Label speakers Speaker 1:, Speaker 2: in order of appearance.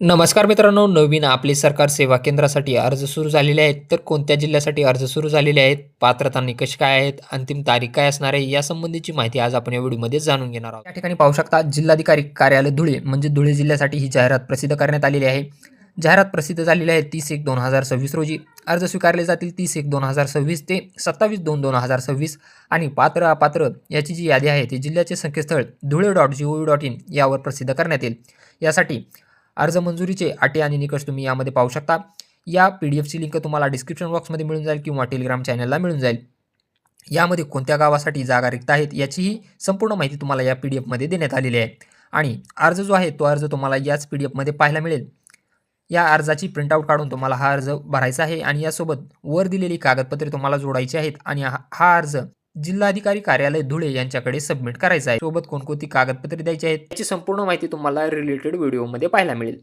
Speaker 1: नमस्कार मित्रांनो, नवीन आपले सरकार सेवा केंद्रासाठी अर्ज सुरू झालेले आहेत. तर कोणत्या जिल्ह्यासाठी अर्ज सुरू झालेले आहेत, पात्रता निकष काय आहेत, अंतिम तारीख काय असणार आहे, यासंबंधीची माहिती आज आपण या व्हिडिओमध्ये जाणून घेणार आहोत. या ठिकाणी पाहू शकता, जिल्हाधिकारी कार्यालय धुळे म्हणजे धुळे जिल्ह्यासाठी ही जाहिरात प्रसिद्ध करण्यात आलेली आहे. जाहिरात प्रसिद्ध झालेली आहे 30/1/2026 रोजी. अर्ज स्वीकारले जातील 30/1/2026 ते 27/2/2026 आणि पात्र अपात्र याची जी यादी आहे ती जिल्ह्याचे संकेतस्थळ dhule.gov.in यावर प्रसिद्ध करण्यात येईल. यासाठी अर्ज मंजुरीचे अटी आणि निकष तुम्ही यामध्ये पाहू शकता. या PDF ची लिंक तुम्हाला डिस्क्रिप्शन बॉक्समध्ये मिळून जाईल किंवा टेलिग्राम चॅनलला मिळून जाईल. यामध्ये कोणत्या गावासाठी जागा रिक्त आहेत याचीही संपूर्ण माहिती तुम्हाला या PDF मध्ये देण्यात आलेली आहे. आणि अर्ज जो आहे तो अर्ज तुम्हाला याच PDF मध्ये पाहायला मिळेल. या अर्जाची प्रिंटआउट काढून तुम्हाला हा अर्ज भरायचा आहे आणि यासोबत वर दिलेली कागदपत्रे तुम्हाला जोडायची आहेत आणि हा अर्ज जिल्हाधिकारी कार्यालय धुळे यांच्याकडे सबमिट करायचा आहे. सोबत कोणकोणती कागदपत्रे द्यायची आहेत याची संपूर्ण माहिती तुम्हाला रिलेटेड व्हिडिओमध्ये पाहायला मिळेल.